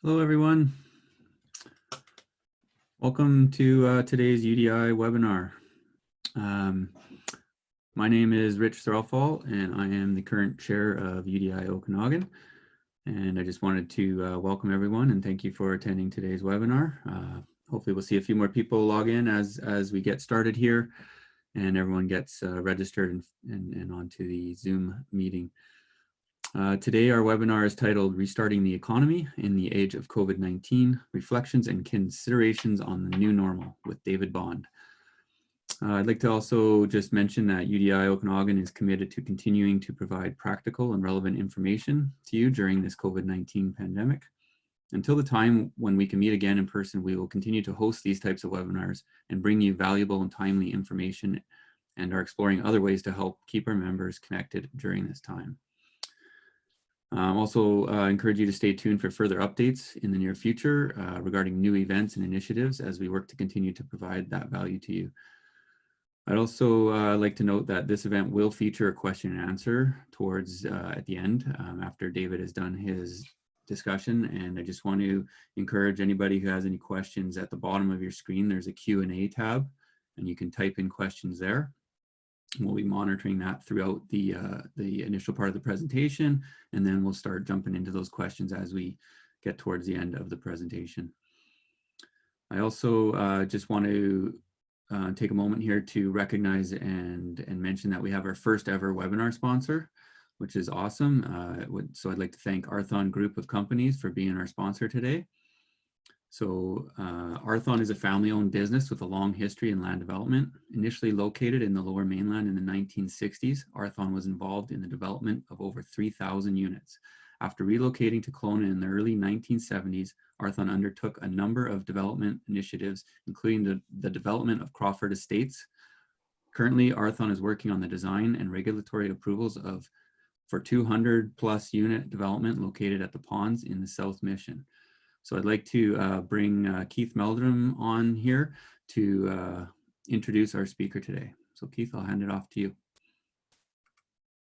Hello, everyone. Welcome to today's UDI webinar. My name is Rich Threlfall, and I am the current chair of UDI Okanagan. And I just wanted to welcome everyone and thank you for attending today's webinar. Hopefully we'll see a few more people log in as we get started here and everyone gets registered and onto the Zoom meeting. Today, our webinar is titled Restarting the Economy in the Age of COVID-19, Reflections and Considerations on the New Normal with David Bond. I'd like to also just mention that UDI Okanagan is committed to continuing to provide practical and relevant information to you during this COVID-19 pandemic. Until the time when we can meet again in person, we will continue to host these types of webinars and bring you valuable and timely information, and are exploring other ways to help keep our members connected during this time. Also encourage you to stay tuned for further updates in the near future regarding new events and initiatives as we work to continue to provide that value to you. I'd also like to note that this event will feature a question and answer towards at the end after David has done his discussion. And I just want to encourage anybody who has any questions. At the bottom of your screen, there's a Q&A tab, and you can type in questions there. We'll be monitoring that throughout the initial part of the presentation, and then we'll start jumping into those questions as we get towards the end of the presentation. I also just want to take a moment here to recognize and mention that we have our first ever webinar sponsor, which is awesome. So I'd like to thank Arthon Group of Companies for being our sponsor today. So Arthon is a family-owned business with a long history in land development. Initially located in the Lower Mainland in the 1960s, Arthon was involved in the development of over 3,000 units. After relocating to Kelowna in the early 1970s, Arthon undertook a number of development initiatives, including the development of Crawford Estates. Currently, Arthon is working on the design and regulatory approvals for 200+ unit development located at the Ponds in the South Mission. So I'd like to bring Keith Meldrum on here to introduce our speaker today. So Keith, I'll hand it off to you.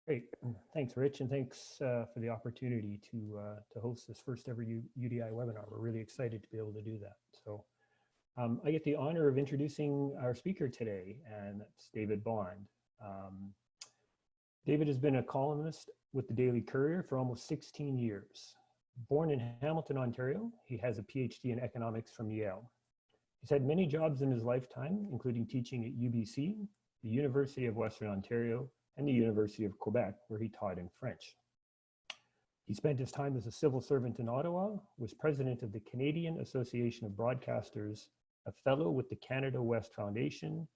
Great, thanks Rich, and thanks for the opportunity to host this first ever UDI webinar. We're really excited to be able to do that. So I get the honor of introducing our speaker today, and that's David Bond. David has been a columnist with the Daily Courier for almost 16 years. Born in Hamilton, Ontario, he has a PhD in economics from Yale. He's had many jobs in his lifetime, including teaching at UBC, the University of Western Ontario, and the University of Quebec, where he taught in French. He spent his time as a civil servant in Ottawa, was president of the Canadian Association of Broadcasters, a fellow with the Canada West Foundation,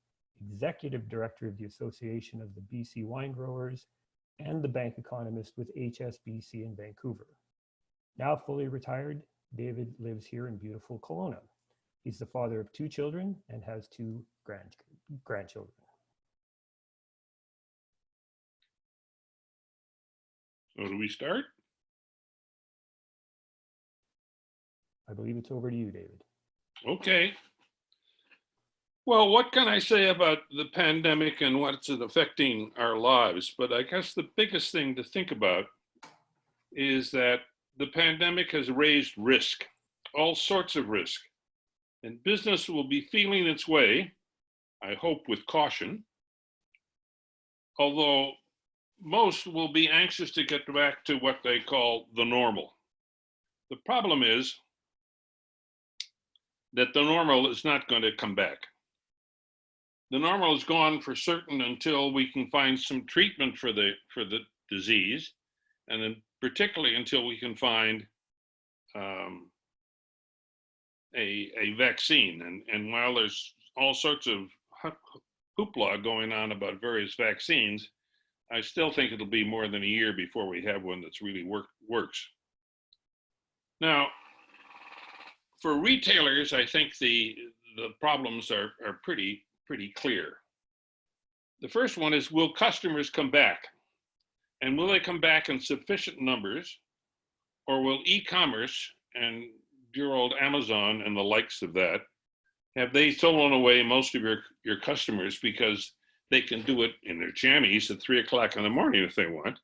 executive director of the Association of the BC Wine Growers, and the bank economist with HSBC in Vancouver. Now fully retired, David lives here in beautiful Kelowna. He's the father of 2 children and has 2 grandchildren. So do we start? I believe it's over to you, David. Okay. Well, what can I say about the pandemic and what's it affecting our lives? But I guess the biggest thing to think about is that the pandemic has raised risk, all sorts of risk, and business will be feeling its way, I hope with caution, although most will be anxious to get back to what they call the normal. The problem is that the normal is not going to come back. The normal is gone for certain until we can find some treatment for the disease, and then particularly until we can find a vaccine. And while there's all sorts of hoopla going on about various vaccines, I still think it'll be more than a year before we have one that's really works. Now, for retailers, I think the problems are pretty clear. The first one is, will customers come back? And will they come back in sufficient numbers, or will e-commerce and dear old Amazon and the likes of that, have they stolen away most of your customers because they can do it in their jammies at 3 o'clock in the morning if they want?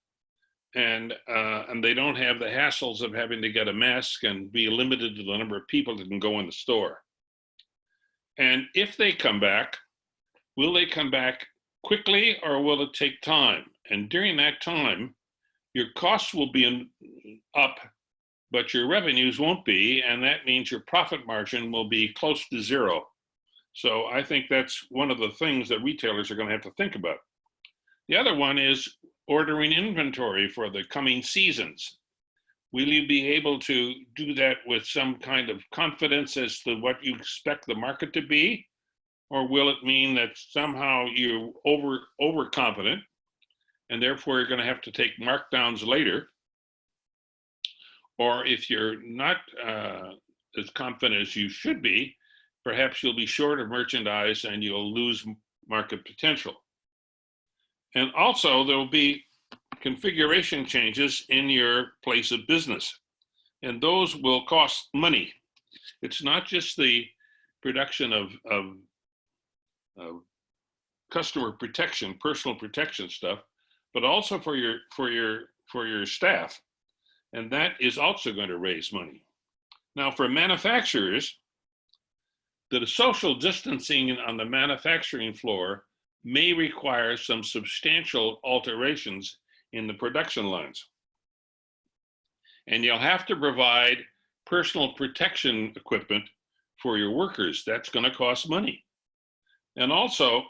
and they don't have the hassles of having to get a mask and be limited to the number of people that can go in the store. And if they come back, will they come back quickly or will it take time? And during that time, your costs will be up, but your revenues won't be, and that means your profit margin will be close to zero. So I think that's one of the things that retailers are going to have to think about. The other one is ordering inventory for the coming seasons. Will you be able to do that with some kind of confidence as to what you expect the market to be? Or will it mean that somehow you're overconfident and therefore you're going to have to take markdowns later? Or if you're not as confident as you should be, perhaps you'll be short of merchandise and you'll lose market potential. And also there will be configuration changes in your place of business, and those will cost money. It's not just the production of customer protection, personal protection stuff, but also for your staff, and that is also going to raise money. Now, for manufacturers, the social distancing on the manufacturing floor may require some substantial alterations in the production lines. And you'll have to provide personal protection equipment for your workers. That's going to cost money. And also,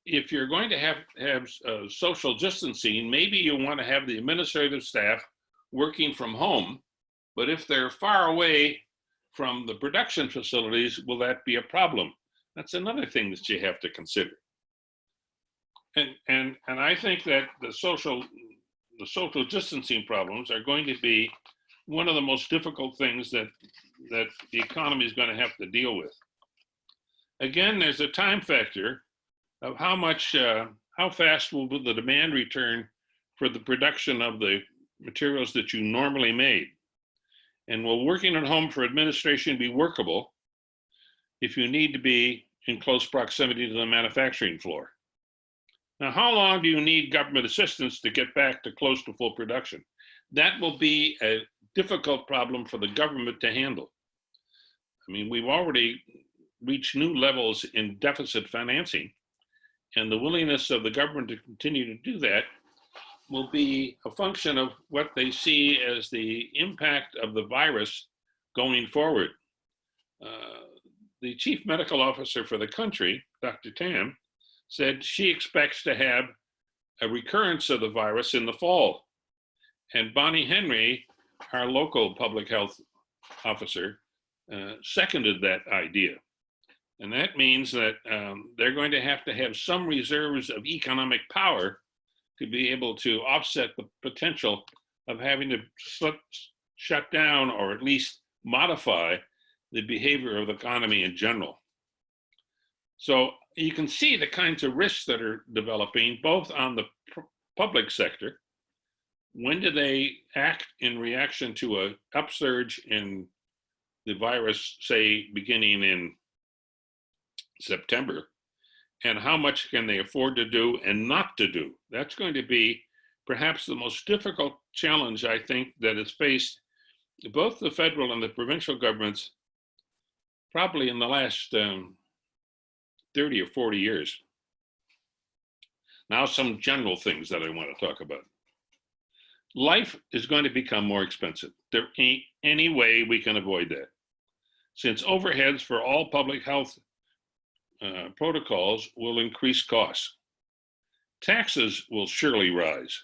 if you're going to have social distancing, maybe you want to have the administrative staff working from home, but if they're far away from the production facilities, will that be a problem? That's another thing that you have to consider. And I think that the social distancing problems are going to be one of the most difficult things that the economy is going to have to deal with. Again, there's a time factor of how fast will the demand return for the production of the materials that you normally made. And will working at home for administration be workable if you need to be in close proximity to the manufacturing floor? Now, how long do you need government assistance to get back to close to full production? That will be a difficult problem for the government to handle. I mean, we've already reached new levels in deficit financing, and the willingness of the government to continue to do that will be a function of what they see as the impact of the virus going forward. The chief medical officer for the country, Dr. Tam, said she expects to have a recurrence of the virus in the fall. And Bonnie Henry, our local public health officer, seconded that idea. And that means that they're going to have some reserves of economic power to be able to offset the potential of having to shut down or at least modify the behavior of the economy in general. So you can see the kinds of risks that are developing both on the public sector. When do they act in reaction to an upsurge in the virus, say, beginning in September? And how much can they afford to do and not to do? That's going to be perhaps the most difficult challenge, I think, that is faced both the federal and the provincial governments probably in the last 30 or 40 years. Now, some general things that I want to talk about. Life is going to become more expensive. There ain't any way we can avoid that. Since overheads for all public health protocols will increase costs. Taxes will surely rise.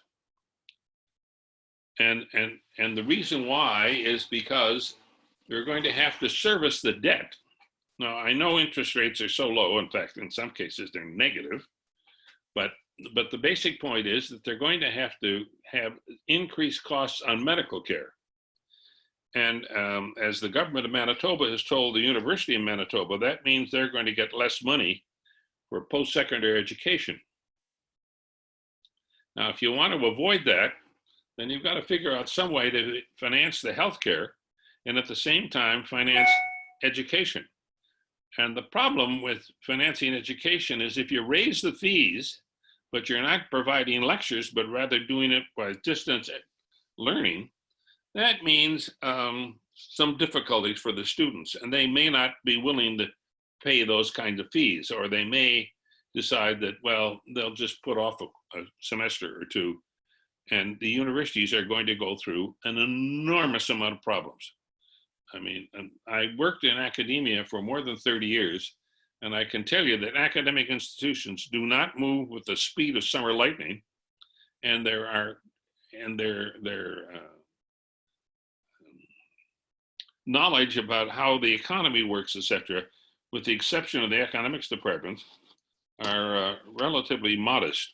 And the reason why is because they're going to have to service the debt. Now, I know interest rates are so low, in fact, in some cases they're negative, but the basic point is that they're going to have increased costs on medical care. And as the government of Manitoba has told the University of Manitoba, that means they're going to get less money for post-secondary education. Now, if you want to avoid that, then you've got to figure out some way to finance the healthcare and at the same time finance education. And the problem with financing education is if you raise the fees, but you're not providing lectures, but rather doing it by distance learning, that means some difficulties for the students, and they may not be willing to pay those kinds of fees, or they may decide that, well, they'll just put off a semester or two, and the universities are going to go through an enormous amount of problems. I mean, I worked in academia for more than 30 years, and I can tell you that academic institutions do not move with the speed of summer lightning, and their knowledge about how the economy works, etc., with the exception of the economics department, are relatively modest.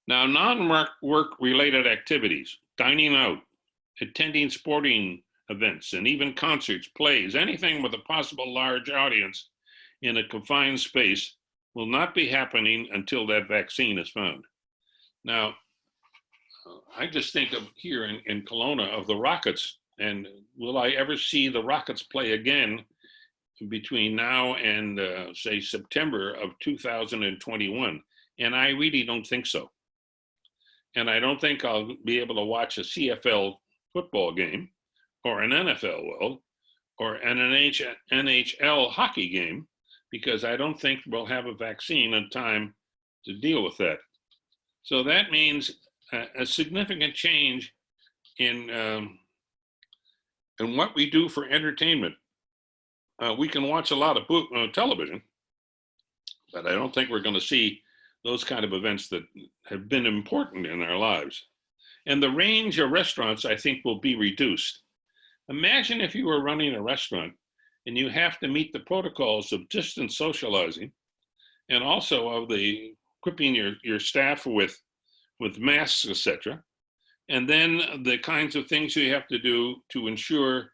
Now, non-work related activities, dining out, attending sporting events, and even concerts, plays, anything with a possible large audience in a confined space will not be happening until that vaccine is found. Now, I just think of here in Kelowna of the Rockets, and will I ever see the Rockets play again between now and say September of 2021? And I really don't think so. And I don't think I'll be able to watch a CFL football game or an NFL will, or an NHL hockey game, because I don't think we'll have a vaccine in time to deal with that. So that means a significant change in what we do for entertainment. We can watch a lot of television, but I don't think we're going to see those kind of events that have been important in our lives. And the range of restaurants, I think, will be reduced. Imagine if you were running a restaurant and you have to meet the protocols of distance socializing, and also of the equipping your staff with masks, etc. And then the kinds of things you have to do to ensure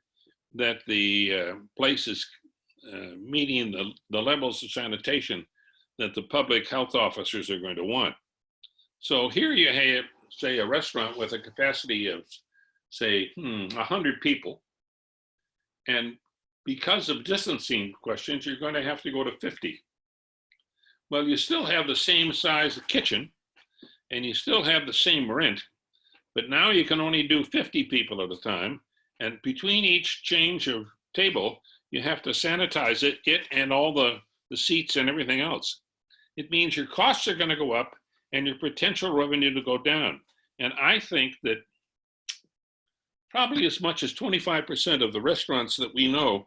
that the place is meeting the levels of sanitation that the public health officers are going to want. So here you have, say, a restaurant with a capacity of, say, 100 people. And because of distancing questions, you're going to have to go to 50. Well, you still have the same size kitchen, and you still have the same rent, but now you can only do 50 people at a time. And between each change of table, you have to sanitize it and all the seats and everything else. It means your costs are going to go up and your potential revenue to go down. And I think that probably as much as 25% of the restaurants that we know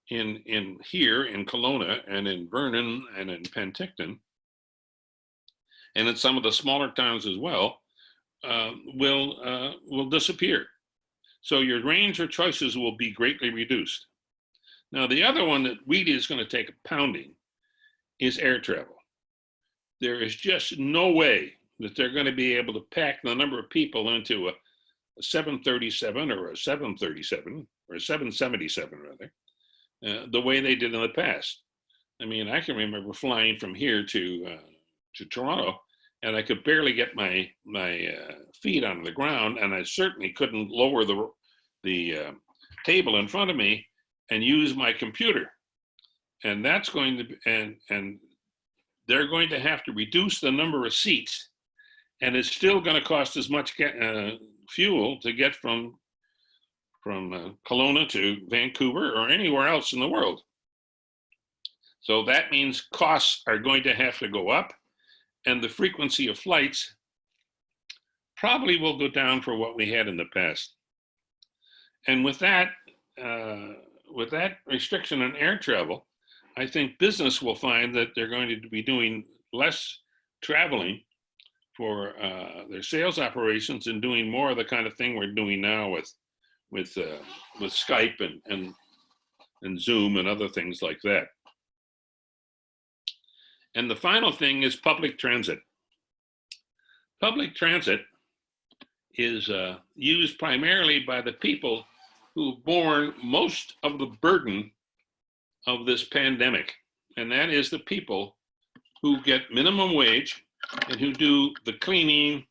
in here in Kelowna and in Vernon and in Penticton, and in some of the smaller towns as well, will disappear. So your range of choices will be greatly reduced. Now, the other one that really is going to take a pounding is air travel. There is just no way that they're going to be able to pack the number of people into a 737 or a 737 or a 777 rather, the way they did in the past. I mean, I can remember flying from here to Toronto, and I could barely get my feet onto the ground, and I certainly couldn't lower the table in front of me and use my computer. And that's going to and they're going to have to reduce the number of seats, and it's still going to cost as much fuel to get from Kelowna to Vancouver or anywhere else in the world. So that means costs are going to have to go up, and the frequency of flights probably will go down for what we had in the past. And with that restriction on air travel, I think business will find that they're going to be doing less traveling for their sales operations and doing more of the kind of thing we're doing now with Skype and Zoom and other things like that. And the final thing is public transit. Public transit is used primarily by the people who've borne most of the burden of this pandemic. And that is the people who get minimum wage and who do the cleaning,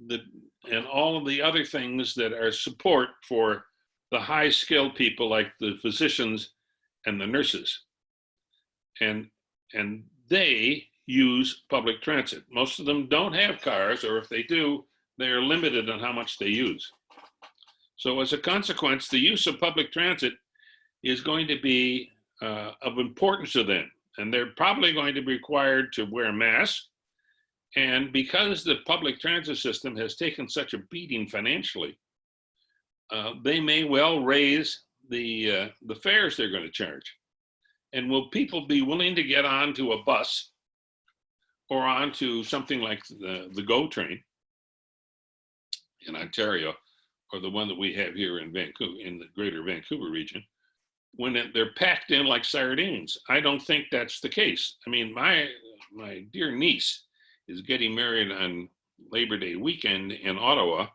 and all of the other things that are support for the high skilled people like the physicians and the nurses. And they use public transit. Most of them don't have cars, or if they do, they are limited on how much they use. So as a consequence, the use of public transit is going to be of importance to them. And they're probably going to be required to wear masks. And because the public transit system has taken such a beating financially, they may well raise the fares they're going to charge. And will people be willing to get onto a bus or onto something like the GO train in Ontario, or the one that we have here in Vancouver, in the greater Vancouver region, when they're packed in like sardines? I don't think that's the case. I mean, my dear niece is getting married on Labor Day weekend in Ottawa,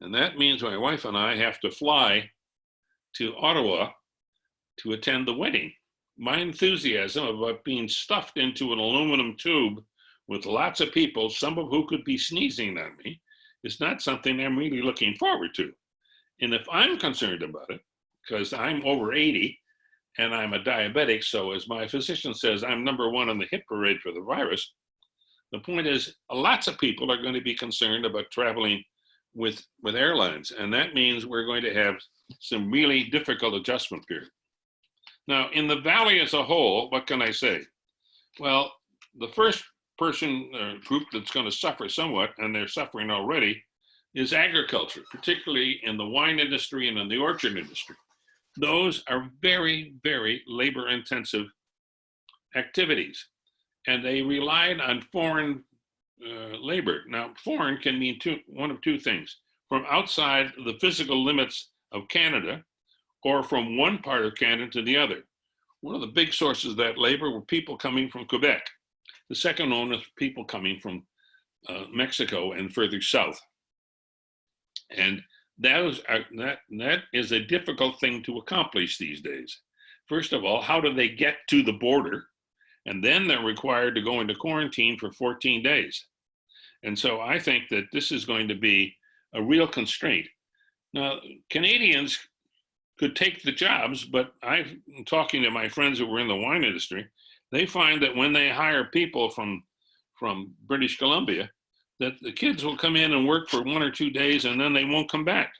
and that means my wife and I have to fly to Ottawa to attend the wedding. My enthusiasm about being stuffed into an aluminum tube with lots of people, some of who could be sneezing on me, is not something I'm really looking forward to. And if I'm concerned about it, because I'm over 80 and I'm a diabetic, so as my physician says, I'm #1 on the hit parade for the virus, the point is lots of people are going to be concerned about traveling with airlines. And that means we're going to have some really difficult adjustment period. Now, in the Valley as a whole, what can I say? Well, the first person group that's going to suffer somewhat, and they're suffering already, is agriculture, particularly in the wine industry and in the orchard industry. Those are very, very labor-intensive activities, and they relied on foreign labor. Now, foreign can mean one of two things: from outside the physical limits of Canada, or from one part of Canada to the other. One of the big sources of that labor were people coming from Quebec. The second one is people coming from Mexico and further south. And that is a difficult thing to accomplish these days. First of all, how do they get to the border? And then they're required to go into quarantine for 14 days. And so I think that this is going to be a real constraint. Now, Canadians could take the jobs, but I'm talking to my friends who were in the wine industry, they find that when they hire people from British Columbia, that the kids will come in and work for 1 or 2 days and then they won't come back.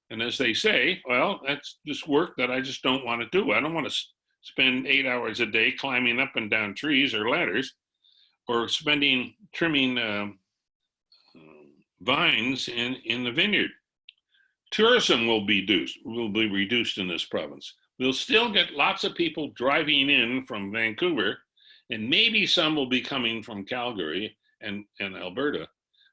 And as they say, well, that's just work that I just don't want to do. I don't want to spend 8 hours a day climbing up and down trees or ladders, or trimming vines in the vineyard. Tourism will be reduced in this province. We'll still get lots of people driving in from Vancouver, and maybe some will be coming from Calgary and Alberta.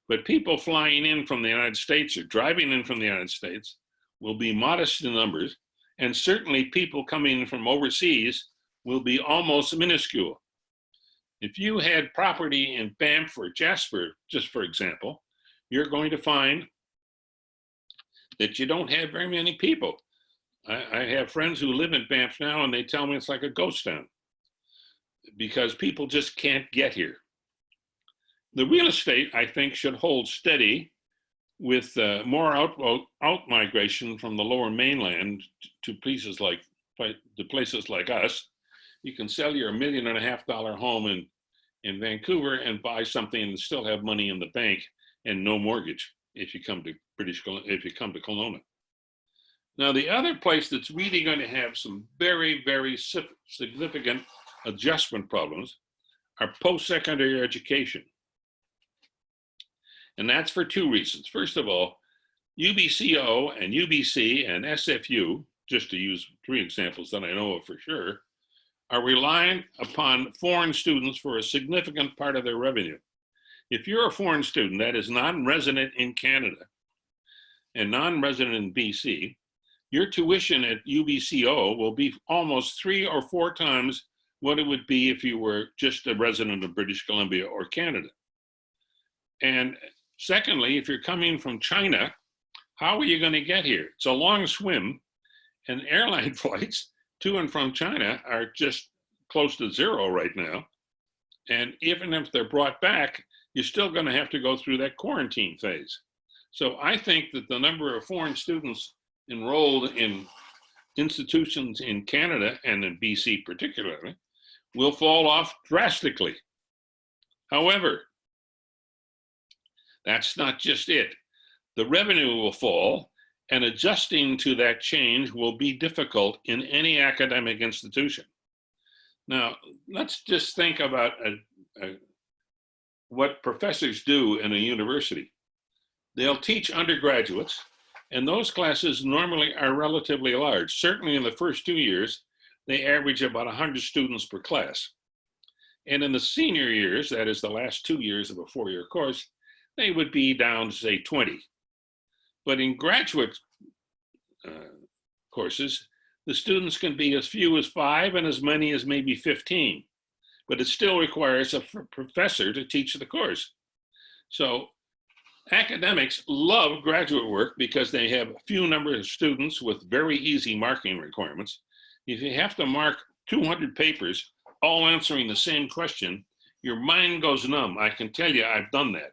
But people flying in from the United States or driving in from the United States will be modest in numbers, and certainly people coming from overseas will be almost minuscule. If you had property in Banff or Jasper, just for example, you're going to find that you don't have very many people. I have friends who live in Banff now, and they tell me it's like a ghost town because people just can't get here. The real estate, I think, should hold steady with more out migration from the lower mainland to places like us. You can sell your $1.5 million home in Vancouver and buy something and still have money in the bank and no mortgage if you come to Kelowna. Now, the other place that's really going to have some very, very significant adjustment problems are post-secondary education. And that's for 2 reasons. First of all, UBCO and UBC and SFU, just to use 3 examples that I know of for sure, are relying upon foreign students for a significant part of their revenue. If you're a foreign student that is non-resident in Canada and non-resident in BC, your tuition at UBCO will be almost 3 or 4 times what it would be if you were just a resident of British Columbia or Canada. And secondly, if you're coming from China, how are you going to get here? It's a long swim, and airline flights to and from China are just close to 0 right now. And even if they're brought back, you're still going to have to go through that quarantine phase. So I think that the number of foreign students enrolled in institutions in Canada and in BC particularly will fall off drastically. However, that's not just it. The revenue will fall, and adjusting to that change will be difficult in any academic institution. Now, let's just think about what professors do in a university. They'll teach undergraduates, and those classes normally are relatively large. Certainly in the first 2 years, they average about 100 students per class. And in the senior years, that is the last 2 years of a 4-year course, they would be down to say 20. But in graduate courses, the students can be as few as 5 and as many as maybe 15. But it still requires a professor to teach the course. So academics love graduate work because they have a few number of students with very easy marking requirements. If you have to mark 200 papers, all answering the same question, your mind goes numb. I can tell you, I've done that.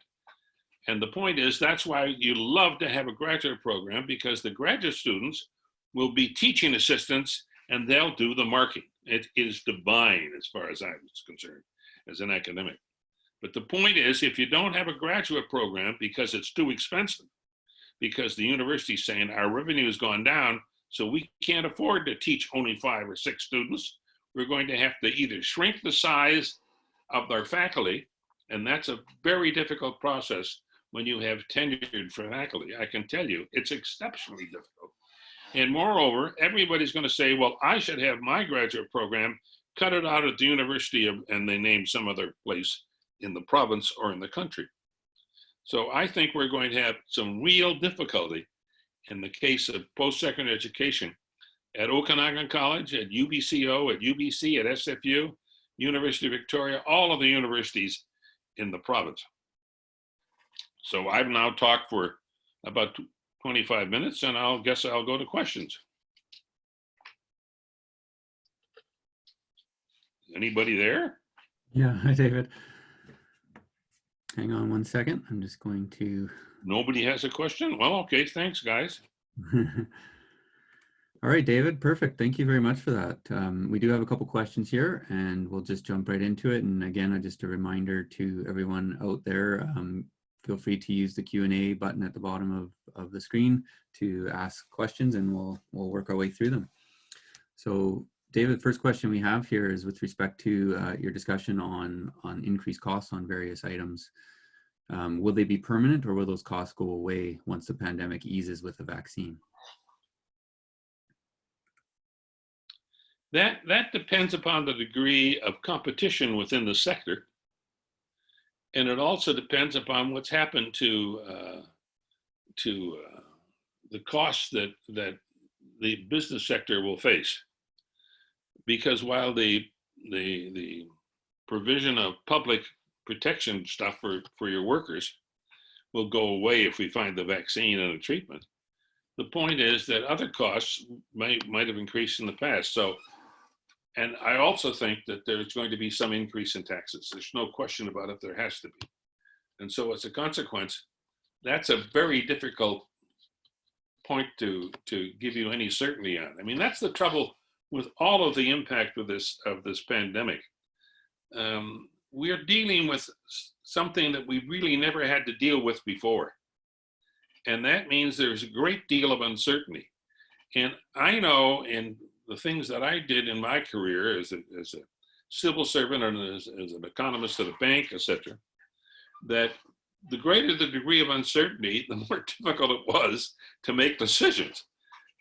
And the point is, that's why you love to have a graduate program, because the graduate students will be teaching assistants and they'll do the marking. It is divine as far as I was concerned as an academic. But the point is, if you don't have a graduate program because it's too expensive, because the university's saying our revenue has gone down, so we can't afford to teach only 5 or 6 students, we're going to have to either shrink the size of our faculty, and that's a very difficult process when you have tenured faculty. I can tell you, it's exceptionally difficult. And moreover, everybody's going to say, well, I should have my graduate program, cut it out at the university of, and they name some other place in the province or in the country. So I think we're going to have some real difficulty in the case of post-secondary education at Okanagan College, at UBCO, at UBC, at SFU, University of Victoria, all of the universities in the province. So I've now talked for about 25 minutes, and I'll go to questions. Anybody there? Yeah, hi, David. Hang on one second. I'm just going to. Nobody has a question? Well, okay, thanks, guys. All right, David, perfect. Thank you very much for that. We do have a couple questions here, and we'll just jump right into it. And again, just a reminder to everyone out there, feel free to use the Q&A button at the bottom of the screen to ask questions, and we'll work our way through them. So, David, the first question we have here is with respect to your discussion on increased costs on various items. Will they be permanent, or will those costs go away once the pandemic eases with a vaccine? That depends upon the degree of competition within the sector. And it also depends upon what's happened to the costs that the business sector will face. Because while the provision of public protection stuff for your workers will go away if we find the vaccine and a treatment, the point is that other costs might have increased in the past. So, and I also think that there's going to be some increase in taxes. There's no question about it, there has to be. And so as a consequence, that's a very difficult point to give you any certainty on. I mean, that's the trouble with all of the impact of this pandemic. We're dealing with something that we really never had to deal with before. And that means there's a great deal of uncertainty. And I know in the things that I did in my career as a civil servant and as an economist at a bank, etc., that the greater the degree of uncertainty, the more difficult it was to make decisions.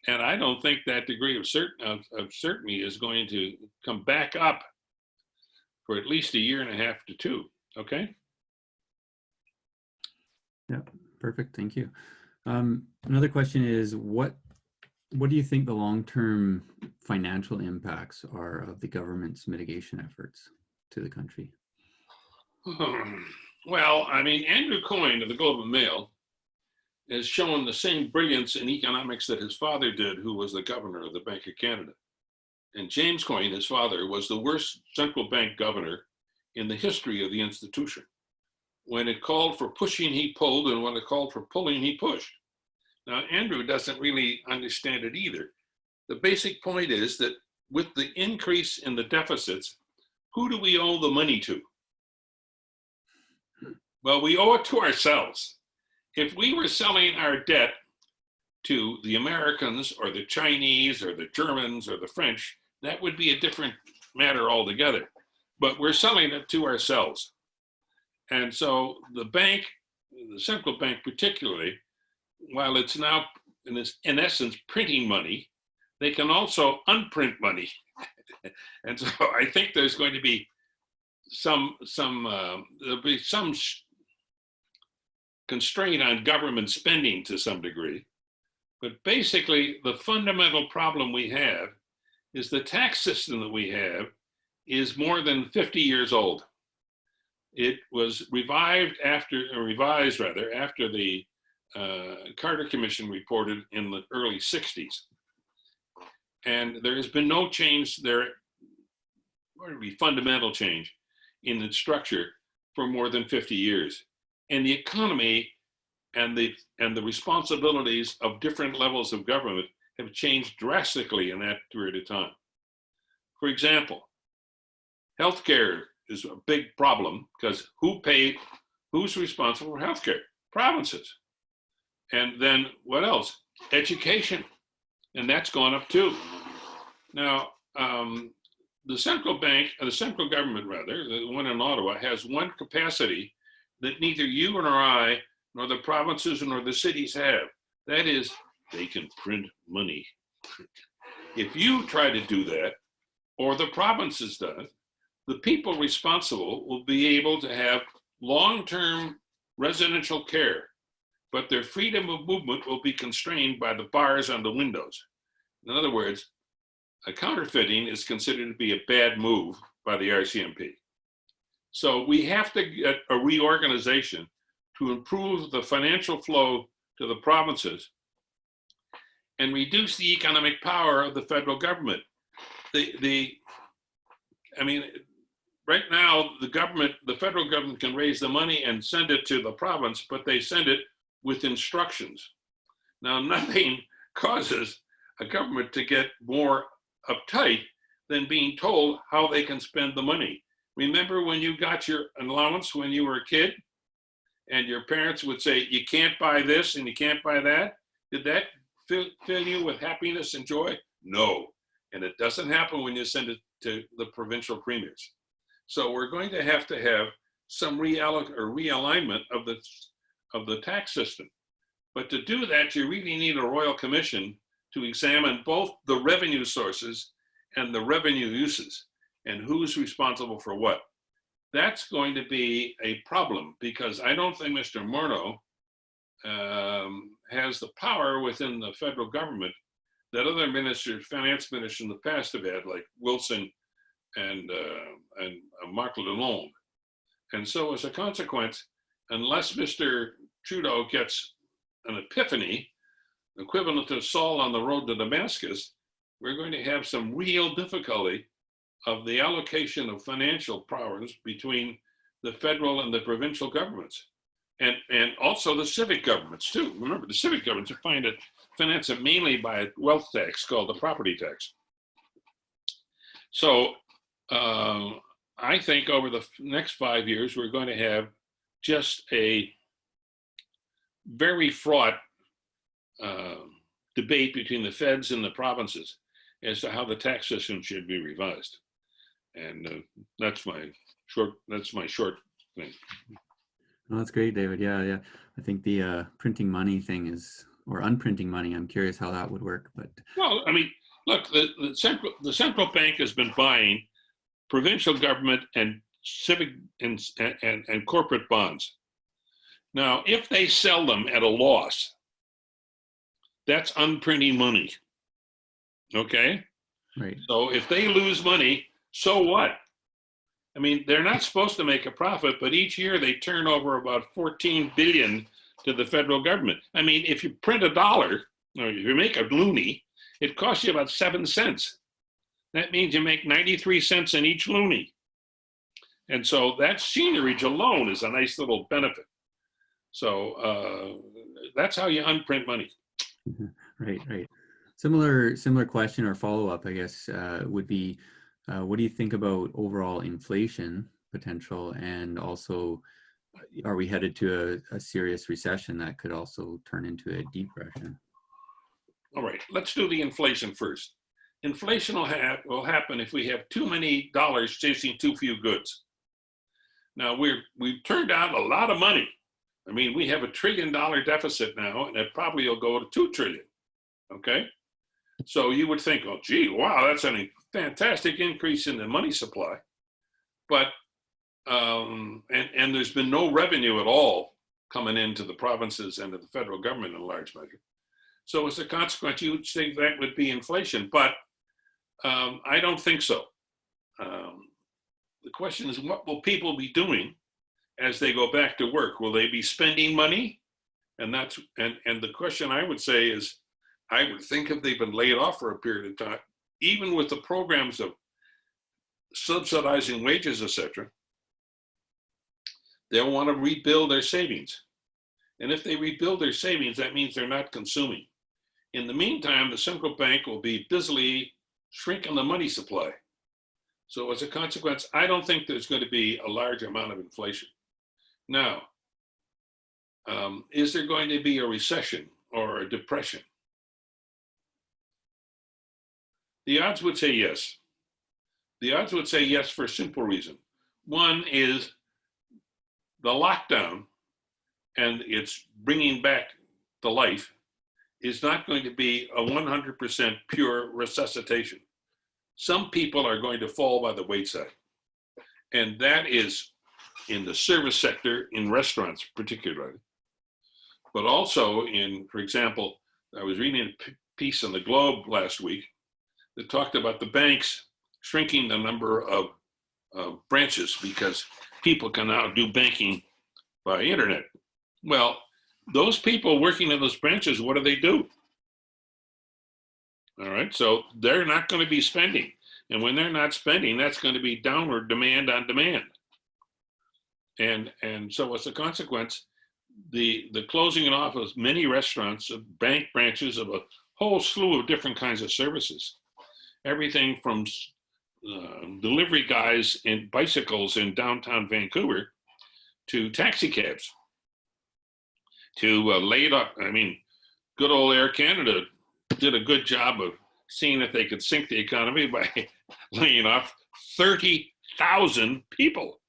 And I don't think that degree of certainty is going to come back up for at least 1.5 years to 2. Okay. Yeah, perfect. Thank you. Another question is, what do you think the long-term financial impacts are of the government's mitigation efforts to the country? Well, I mean, Andrew Coyne of the Globe and Mail has shown the same brilliance in economics that his father did, who was the governor of the Bank of Canada. And James Coyne, his father, was the worst central bank governor in the history of the institution. When it called for pushing, he pulled, and when it called for pulling, he pushed. Now, Andrew doesn't really understand it either. The basic point is that with the increase in the deficits, who do we owe the money to? Well, we owe it to ourselves. If we were selling our debt to the Americans or the Chinese or the Germans or the French, that would be a different matter altogether. But we're selling it to ourselves. And so the bank, the central bank particularly, while it's now in essence printing money, they can also unprint money. And so I think there's going to be there'll be some constraint on government spending to some degree. But basically, the fundamental problem we have is the tax system that we have is more than 50 years old. It was revised after the Carter Commission reported in the early 60s. And there has been no change there, or fundamental change in the structure for more than 50 years. And the economy and the responsibilities of different levels of government have changed drastically in that period of time. For example, healthcare is a big problem because who's responsible for healthcare? Provinces. And then what else? Education. And that's gone up too. Now, the central bank, the central government rather, the one in Ottawa, has one capacity that neither you nor I, nor the provinces nor the cities have. That is, they can print money. If you try to do that, or the provinces does, the people responsible will be able to have long-term residential care, but their freedom of movement will be constrained by the bars on the windows. In other words, a counterfeiting is considered to be a bad move by the RCMP. So we have to get a reorganization to improve the financial flow to the provinces and reduce the economic power of the federal government. I mean, right now, the federal government can raise the money and send it to the province, but they send it with instructions. Now, nothing causes a government to get more uptight than being told how they can spend the money. Remember when you got your allowance when you were a kid and your parents would say, you can't buy this and you can't buy that? Did that fill you with happiness and joy? No. And it doesn't happen when you send it to the provincial premiers. So we're going to have some realignment of the tax system. But to do that, you really need a royal commission to examine both the revenue sources and the revenue uses and who's responsible for what. That's going to be a problem because I don't think Mr. Morneau has the power within the federal government that other ministers, finance ministers in the past have had, like Wilson and Marc Lalonde. And so as a consequence, unless Mr. Trudeau gets an epiphany, equivalent to Saul on the road to Damascus, we're going to have some real difficulty of the allocation of financial powers between the federal and the provincial governments, and also the civic governments too. Remember, the civic governments are financed mainly by a wealth tax called the property tax. So I think over the next 5 years, we're going to have just a very fraught debate between the feds and the provinces as to how the tax system should be revised. And that's my short thing. Well, that's great, David. Yeah. I think the printing money thing or unprinting money, I'm curious how that would work. But well, I mean, look, the central bank has been buying provincial government and civic and corporate bonds. Now, if they sell them at a loss, that's unprinting money. Okay? right. So if they lose money, so what? I mean, they're not supposed to make a profit, but each year they turn over about 14 billion to the federal government. I mean, if you print $1, or if you make a loonie, it costs you about 7 cents. That means you make 93 cents in each loonie. And so that seniorage alone is a nice little benefit. So that's how you unprint money. Right. Similar question or follow-up, I guess, would be, what do you think about overall inflation potential and also are we headed to a serious recession that could also turn into a depression? All right, let's do the inflation first. Inflation will happen if we have too many dollars chasing too few goods. Now we've turned out a lot of money. I mean, we have $1 trillion deficit now, and it probably will go to 2 trillion. Okay, so you would think, oh, gee, wow, that's a fantastic increase in the money supply, but and there's been no revenue at all coming into the provinces and to the federal government in large measure. So as a consequence, you would think that would be inflation, but I don't think so. The question is, what will people be doing as they go back to work? Will they be spending money? And the question I would say is, I would think if they've been laid off for a period of time, even with the programs of subsidizing wages, etc., they'll want to rebuild their savings. And if they rebuild their savings, that means they're not consuming. In the meantime, the central bank will be busily shrinking the money supply. So as a consequence, I don't think there's going to be a large amount of inflation. Now, is there going to be a recession or a depression? The odds would say yes. The odds would say yes for a simple reason. One is the lockdown and its bringing back to life is not going to be a 100% pure resuscitation. Some people are going to fall by the wayside. And that is in the service sector, in restaurants particularly, but also in, for example, I was reading a piece in the Globe last week that talked about the banks shrinking the number of branches because people can now do banking by internet. Well, those people working in those branches, what do? All right, so they're not going to be spending. And when they're not spending, that's going to be downward demand on demand. And so as a consequence, the closing off of many restaurants, of bank branches, of a whole slew of different kinds of services, everything from delivery guys and bicycles in downtown Vancouver to taxi cabs, to laid up. I mean, good old Air Canada did a good job of seeing if they could sink the economy by laying off 30,000 people.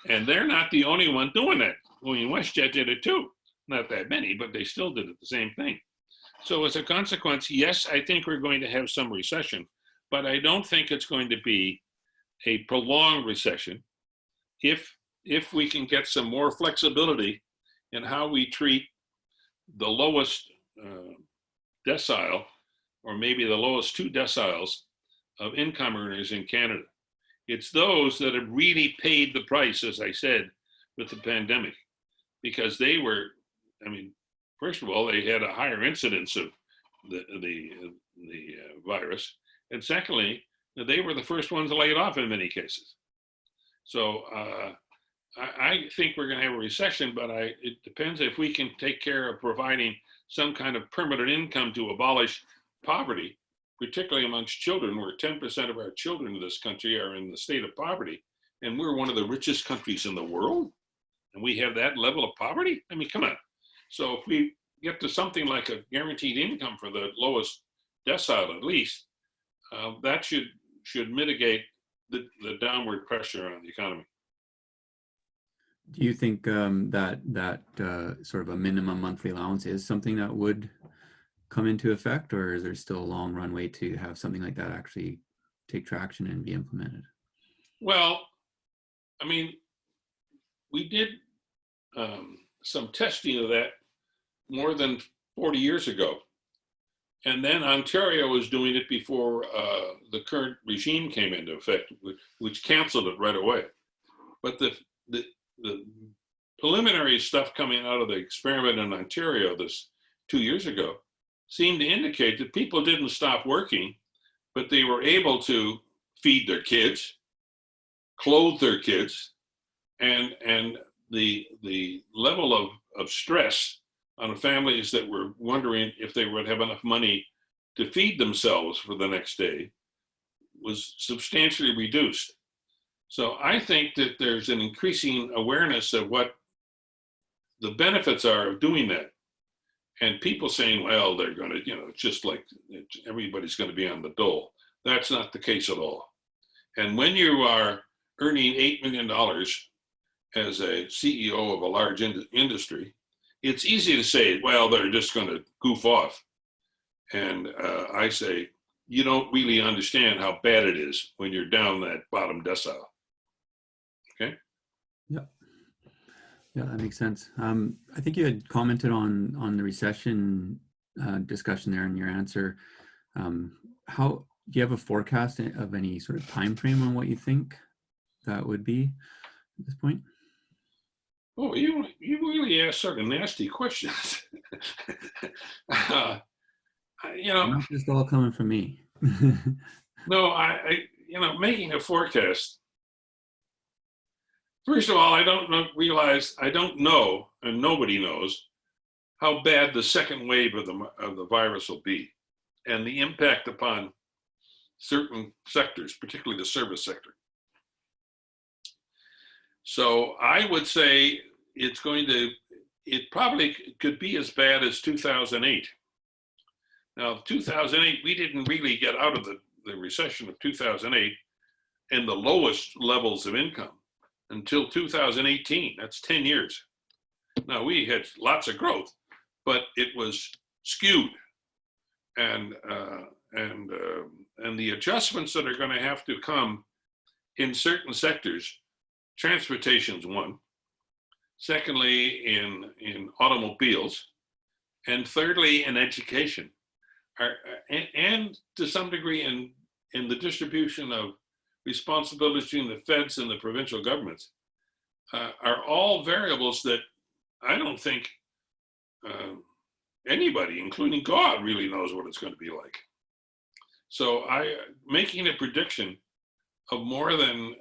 And they're not the only one doing that. I mean, WestJet did it too. Not that many, but they still did it the same thing. So as a consequence, yes, I think we're going to have some recession, but I don't think it's going to be a prolonged recession if we can get some more flexibility in how we treat the lowest decile, or maybe the lowest 2 deciles of income earners in Canada. It's those that have really paid the price, as I said, with the pandemic, because they were, I mean, first of all, they had a higher incidence of the virus, and secondly, they were the first ones laid off in many cases. So I think we're going to have a recession, but it depends if we can take care of providing some kind of permanent income to abolish poverty, particularly amongst children, where 10% of our children in this country are in the state of poverty, and we're one of the richest countries in the world, and we have that level of poverty? I mean, come on. So if we get to something like a guaranteed income for the lowest decile, at least, that should mitigate the downward pressure on the economy. Do you think that sort of a minimum monthly allowance is something that would come into effect, or is there still a long runway to have something like that actually take traction and be implemented? Well, I mean, we did some testing of that more than 40 years ago. And then Ontario was doing it before the current regime came into effect, which canceled it right away. But the preliminary stuff coming out of the experiment in Ontario this 2 years ago seemed to indicate that people didn't stop working, but they were able to feed their kids, clothe their kids, and the level of stress on families that were wondering if they would have enough money to feed themselves for the next day was substantially reduced. So I think that there's an increasing awareness of what the benefits are of doing that. And people saying, well, they're going to, it's just like everybody's going to be on the dole. That's not the case at all. And when you are earning $8 million as a CEO of a large industry, it's easy to say, well, they're just going to goof off. And I say, you don't really understand how bad it is when you're down that bottom decile. Okay? Yeah. Yeah, that makes sense. I think you had commented on the recession discussion there in your answer. How do you have a forecast of any sort of time frame on what you think that would be at this point? Oh, you really ask sort of nasty questions. Not just all coming from me. No, I making a forecast. First of all, I don't know, and nobody knows how bad the second wave of the virus will be, and the impact upon certain sectors, particularly the service sector. So I would say it probably could be as bad as 2008. Now, 2008, we didn't really get out of the recession of 2008 in the lowest levels of income until 2018. That's 10 years. Now, we had lots of growth, but it was skewed. And the adjustments that are going to have to come in certain sectors, transportation's one, secondly, in automobiles, and thirdly, in education, and to some degree in the distribution of responsibility between the feds and the provincial governments, are all variables that I don't think anybody, including God, really knows what it's going to be like. So making a prediction of more than,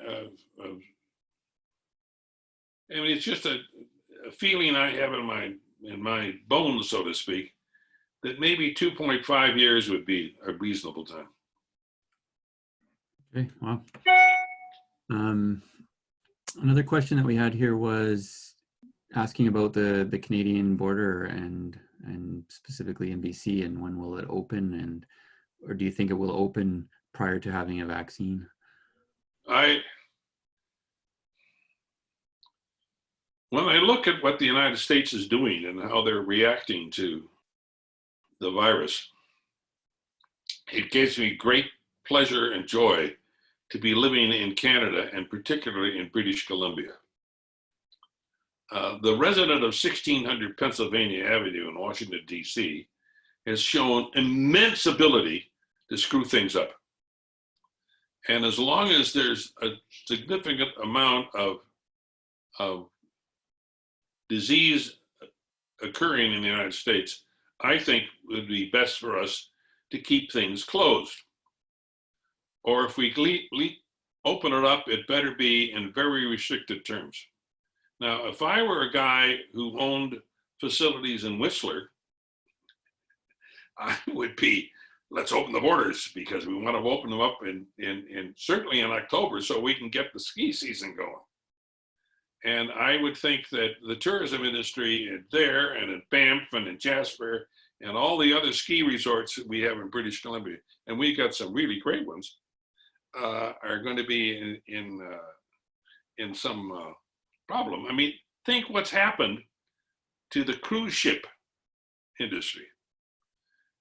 it's just a feeling I have in my bones, so to speak, that maybe 2.5 years would be a reasonable time. Okay, wow. Another question that we had here was asking about the Canadian border and specifically in BC, and when will it open, or do you think it will open prior to having a vaccine? When I look at what the United States is doing and how they're reacting to the virus, it gives me great pleasure and joy to be living in Canada, and particularly in British Columbia. The resident of 1600 Pennsylvania Avenue in Washington, D.C. has shown immense ability to screw things up. And as long as there's a significant amount of disease occurring in the United States, I think it would be best for us to keep things closed. Or if we open it up, it better be in very restricted terms. Now, if I were a guy who owned facilities in Whistler, I would be, let's open the borders, because we want to open them up in certainly in October so we can get the ski season going. And I would think that the tourism industry there and in Banff and in Jasper and all the other ski resorts that we have in British Columbia, and we've got some really great ones, are going to be in some problem. I mean, think what's happened to the cruise ship industry.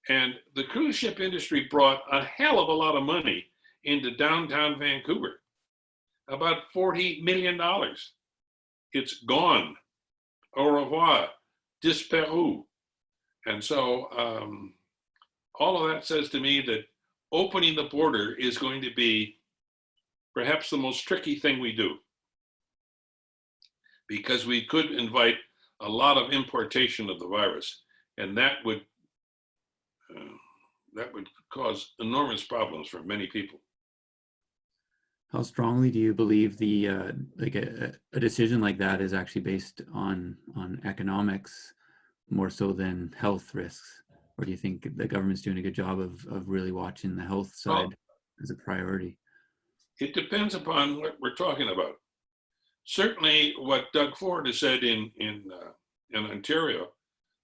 And the cruise ship industry brought a hell of a lot of money into downtown Vancouver, about $40 million. It's gone. Au revoir, disparu. And so all of that says to me that opening the border is going to be perhaps the most tricky thing we do, because we could invite a lot of importation of the virus, and that would cause enormous problems for many people. How strongly do you believe the like a decision like that is actually based on economics more so than health risks? Or do you think the government's doing a good job of really watching the health side as a priority? It depends upon what we're talking about. Certainly what Doug Ford has said in in Ontario,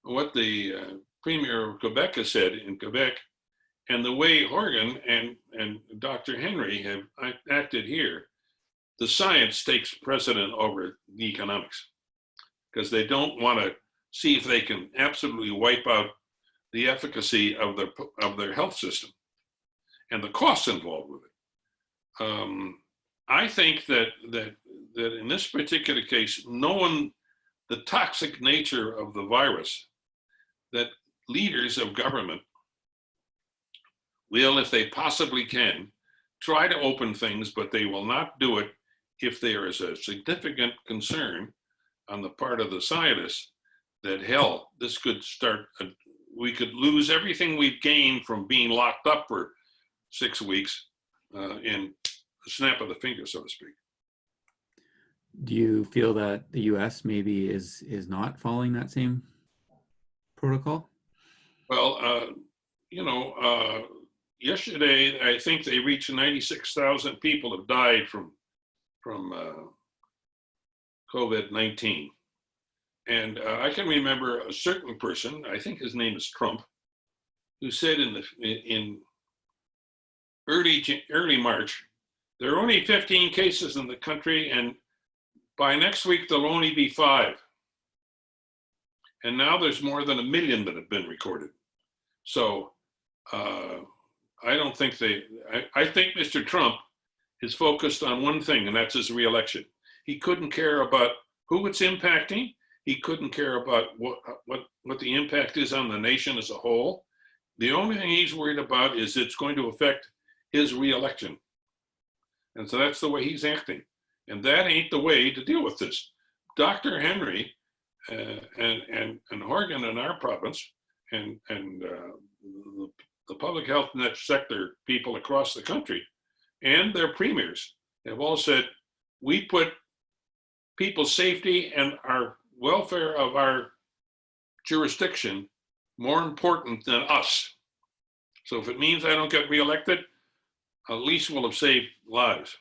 what the Premier of Quebec has said in Quebec, and the way Horgan and Dr. Henry have acted here, the science takes precedent over the economics, because they don't want to see if they can absolutely wipe out the efficacy of their health system and the costs involved with it. I think that in this particular case, knowing the toxic nature of the virus, that leaders of government will, if they possibly can, try to open things, but they will not do it if there is a significant concern on the part of the scientists that, hell, this could start, we could lose everything we've gained from being locked up for 6 weeks in a snap of the finger, so to speak. Do you feel that the US maybe is not following that same protocol? Well, yesterday, I think they reached 96,000 people have died from COVID-19. And I can remember a certain person, I think his name is Trump, who said in early March, there are only 15 cases in the country, and by next week, there'll only be 5. And now there's more than 1 million that have been recorded. So I don't think I think Mr. Trump is focused on one thing, and that's his reelection. He couldn't care about who it's impacting. He couldn't care about what the impact is on the nation as a whole. The only thing he's worried about is it's going to affect his reelection. And so that's the way he's acting. And that ain't the way to deal with this. Dr. Henry and Horgan in our province and the public health net sector people across the country and their premiers have all said, we put people's safety and our welfare of our jurisdiction more important than us. So if it means I don't get reelected, at least we'll have saved lives.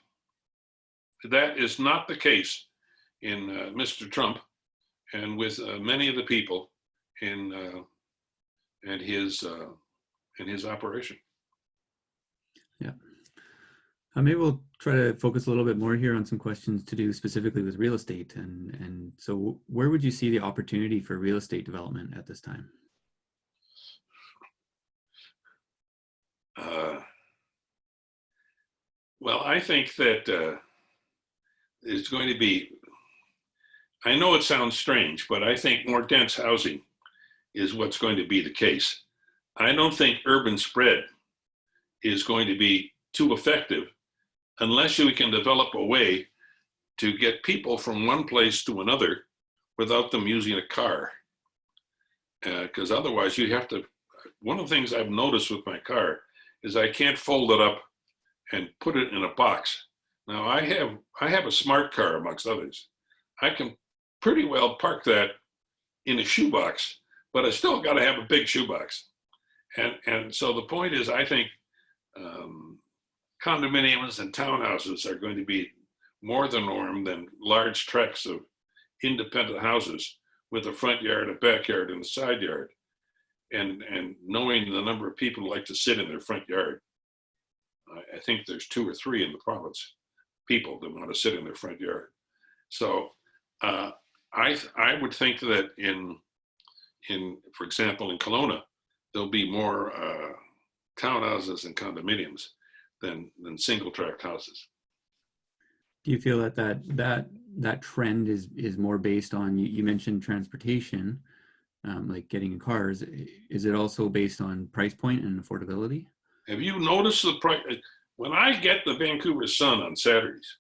That is not the case in Mr. Trump and with many of the people in his operation. Yeah. Maybe we'll try to focus a little bit more here on some questions to do specifically with real estate. And so where would you see the opportunity for real estate development at this time? Well, I think that it's going to be, I know it sounds strange, but I think more dense housing is what's going to be the case. I don't think urban spread is going to be too effective unless we can develop a way to get people from one place to another without them using a car. Because otherwise you have to, one of the things I've noticed with my car is I can't fold it up and put it in a box. Now I have a smart car amongst others. I can pretty well park that in a shoebox, but I still got to have a big shoebox. And so the point is, I think condominiums and townhouses are going to be more the norm than large tracts of independent houses with a front yard, a backyard, and a side yard. And knowing the number of people who like to sit in their front yard, I think there's 2 or 3 in the province, people that want to sit in their front yard. So I would think that in for example, in Kelowna, there'll be more townhouses and condominiums than single tract houses. Do you feel that trend is more based on, you mentioned transportation, like getting in cars. Is it also based on price point and affordability? Have you noticed the price? When I get the Vancouver Sun on Saturdays,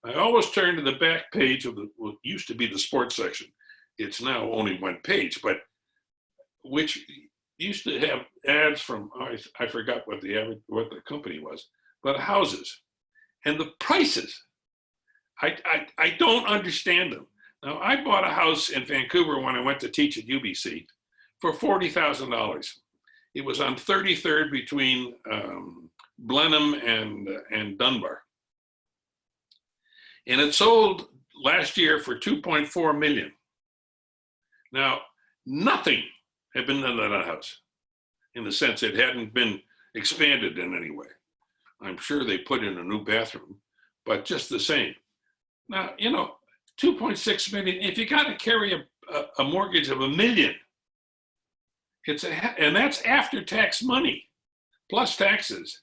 I always turn to the back page of what used to be the sports section. It's now only one page, but which used to have ads from, I forgot what the company was, but houses and the prices. I don't understand them. Now, I bought a house in Vancouver when I went to teach at UBC for $40,000. It was on 33rd between Blenheim and Dunbar. And it sold last year for $2.4 million. Now, nothing had been done to that house in the sense it hadn't been expanded in any way. I'm sure they put in a new bathroom, but just the same. Now, 2.6 million, if you got to carry a mortgage of $1 million, and that's after tax money plus taxes.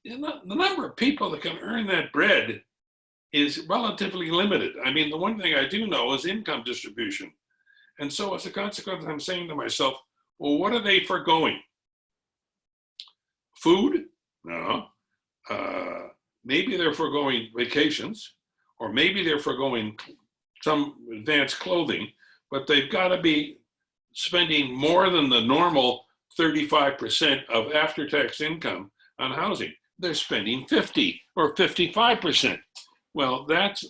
The number of people that can earn that bread is relatively limited. I mean, the one thing I do know is income distribution. And so as a consequence, I'm saying to myself, well, what are they foregoing? Food? No. Maybe they're foregoing vacations, or maybe they're foregoing some advanced clothing, but they've got to be spending more than the normal 35% of after-tax income on housing. They're spending 50 or 55%. Well, that's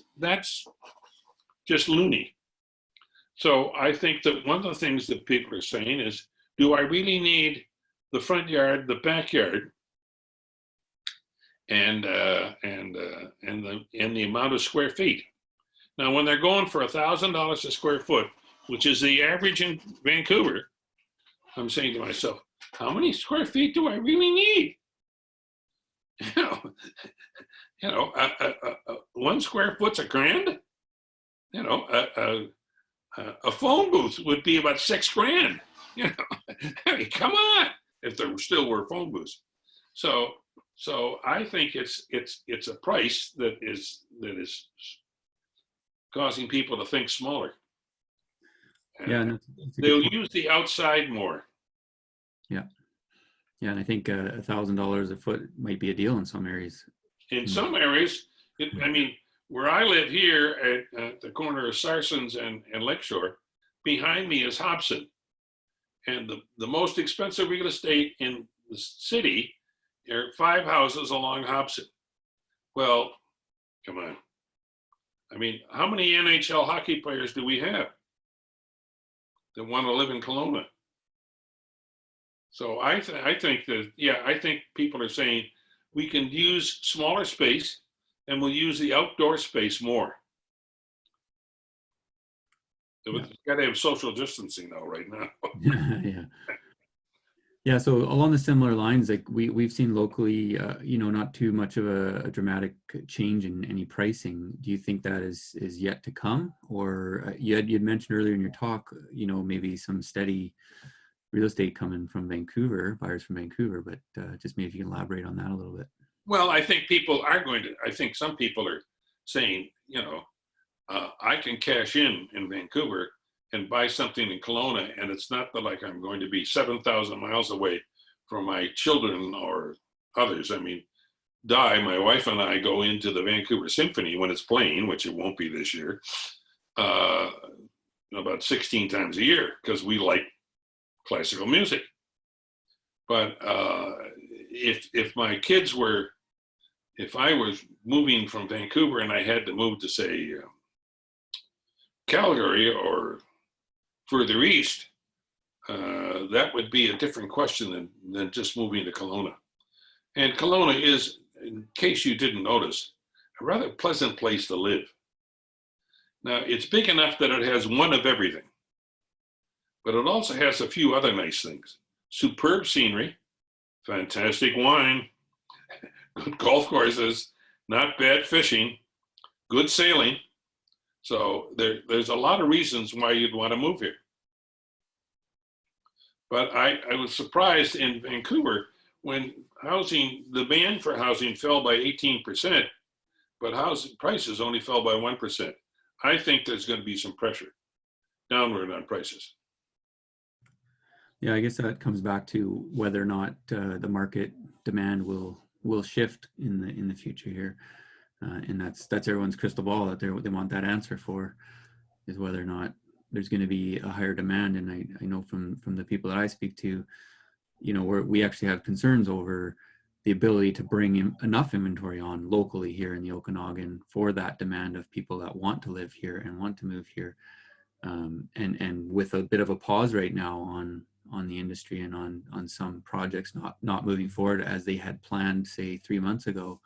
just loony. So I think that one of the things that people are saying is, do I really need the front yard, the backyard, and the amount of square feet? Now, when they're going for $1,000 a square foot, which is the average in Vancouver, I'm saying to myself, how many square feet do I really need? 1 square foot's $1,000. A phone booth would be about $6,000. I mean, come on, if there still were phone booths. So I think it's a price that is causing people to think smaller. Yeah, and they'll use the outside more. Yeah, and I think $1,000 a foot might be a deal in some areas. In some areas, I mean, where I live here at the corner of Sarson's and Lakeshore, behind me is Hobson. And the most expensive real estate in the city are 5 houses along Hobson. Well, come on. I mean, how many NHL hockey players do we have that want to live in Kelowna? So I think that, yeah, I think people are saying we can use smaller space and we'll use the outdoor space more. We've got to have social distancing though right now. Yeah. So along the similar lines, like we've seen locally, not too much of a dramatic change in any pricing. Do you think that is yet to come? Or you'd mentioned earlier in your talk, maybe some steady real estate coming from Vancouver, buyers from Vancouver, but just maybe if you can elaborate on that a little bit. Well, I think people are I think some people are saying, I can cash in Vancouver and buy something in Kelowna, and it's not like I'm going to be 7,000 miles away from my children or others. I mean, my wife and I go into the Vancouver Symphony when it's playing, which it won't be this year, about 16 times a year because we like classical music. But if I was moving from Vancouver and I had to move to, say, Calgary or further east, that would be a different question than just moving to Kelowna. And Kelowna is, in case you didn't notice, a rather pleasant place to live. Now, it's big enough that it has one of everything, but it also has a few other nice things. Superb scenery, fantastic wine, good golf courses, not bad fishing, good sailing. So there's a lot of reasons why you'd want to move here. But I was surprised in Vancouver when demand for housing fell by 18%, but housing prices only fell by 1%. I think there's going to be some pressure downward on prices. Yeah, I guess that comes back to whether or not the market demand will shift in the future here, and that's everyone's crystal ball that they want that answer for, is whether or not there's going to be a higher demand. And I know from the people that I speak to, we actually have concerns over the ability to bring enough inventory on locally here in the Okanagan for that demand of people that want to live here and want to move here, and with a bit of a pause right now on the industry and on some projects not moving forward as they had planned, say 3 months ago.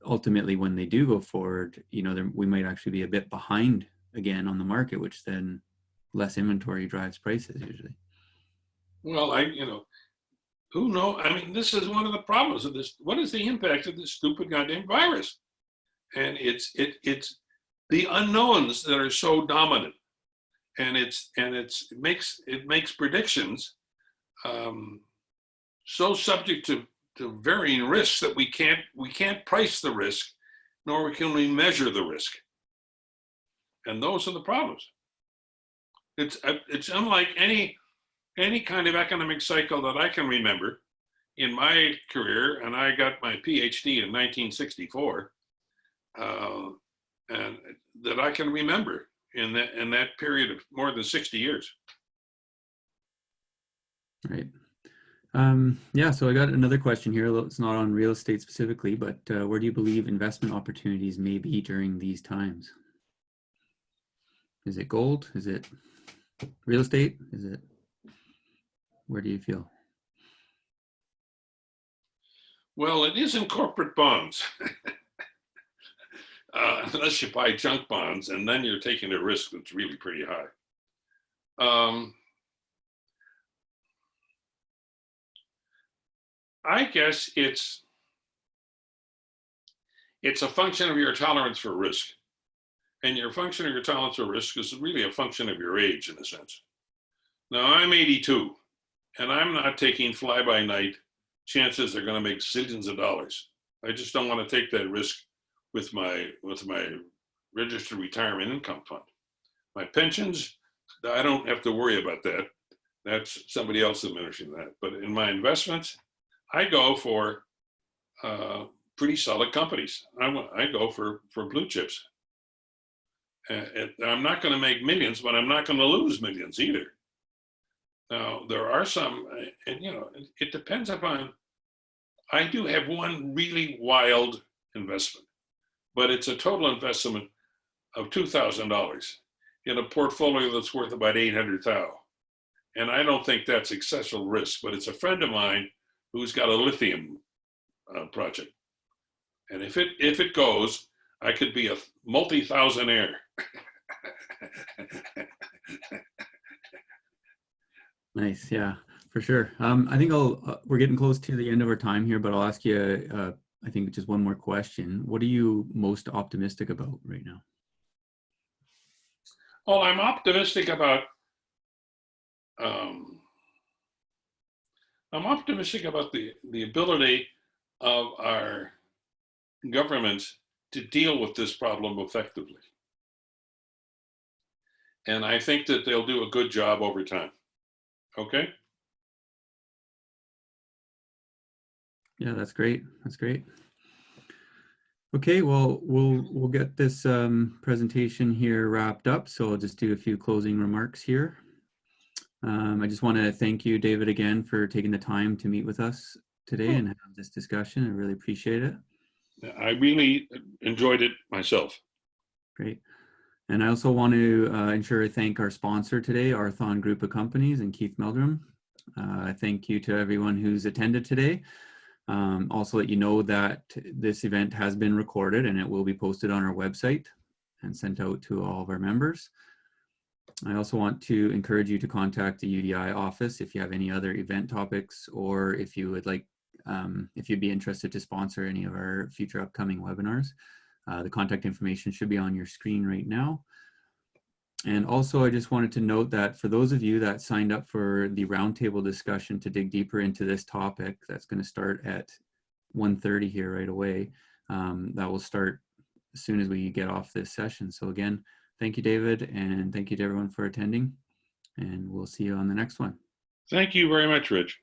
Ultimately, when they do go forward, we might actually be a bit behind again on the market, which then less inventory drives prices usually. Well, who knows? I mean, this is one of the problems of this. What is the impact of this stupid goddamn virus? And it's the unknowns that are so dominant, and it makes predictions so subject to varying risks that we can't price the risk, nor can we measure the risk. And those are the problems. It's unlike any kind of economic cycle that I can remember in my career, and I got my PhD in 1964, and that I can remember in that period of more than 60 years. Right. Yeah, so I got another question here. It's not on real estate specifically, but where do you believe investment opportunities may be during these times? Is it gold? Is it real estate? Where do you feel? Well, it isn't corporate bonds. Unless you buy junk bonds, and then you're taking a risk that's really pretty high. I guess it's a function of your tolerance for risk. And your function of your tolerance for risk is really a function of your age, in a sense. Now, I'm 82, and I'm not taking fly-by-night chances they're going to make zillions of dollars. I just don't want to take that risk with my registered retirement income fund. My pensions, I don't have to worry about that. That's somebody else administering that. But in my investments, I go for pretty solid companies. I go for blue chips. I'm not going to make millions, but I'm not going to lose millions either. Now, there are some, and it depends upon, I do have one really wild investment, but it's a total investment of $2,000 in a portfolio that's worth about $800,000. And I don't think that's excessive risk, but it's a friend of mine who's got a lithium project. And if it goes, I could be a multi-thousandaire. Nice, yeah, for sure. I think we're getting close to the end of our time here, but I'll ask you, I think just one more question. What are you most optimistic about right now? Well, I'm optimistic about the ability of our governments to deal with this problem effectively. And I think that they'll do a good job over time. Okay? Yeah, that's great. That's great. Okay, well, we'll get this presentation here wrapped up. So I'll just do a few closing remarks here. I just want to thank you, David, again for taking the time to meet with us today and have this discussion. I really appreciate it. I really enjoyed it myself. Great. And I also want to ensure I thank our sponsor today, Arthon Group of Companies and Keith Meldrum. Thank you to everyone who's attended today. Also let you know that this event has been recorded and it will be posted on our website and sent out to all of our members. I also want to encourage you to contact the UDI office if you have any other event topics, or if you would like, if you'd be interested to sponsor any of our future upcoming webinars. The contact information should be on your screen right now. And also, I just wanted to note that for those of you that signed up for the roundtable discussion to dig deeper into this topic, that's going to start at 1:30 here right away. That will start as soon as we get off this session. So again, thank you, David, and thank you to everyone for attending. And we'll see you on the next one. Thank you very much, Rich.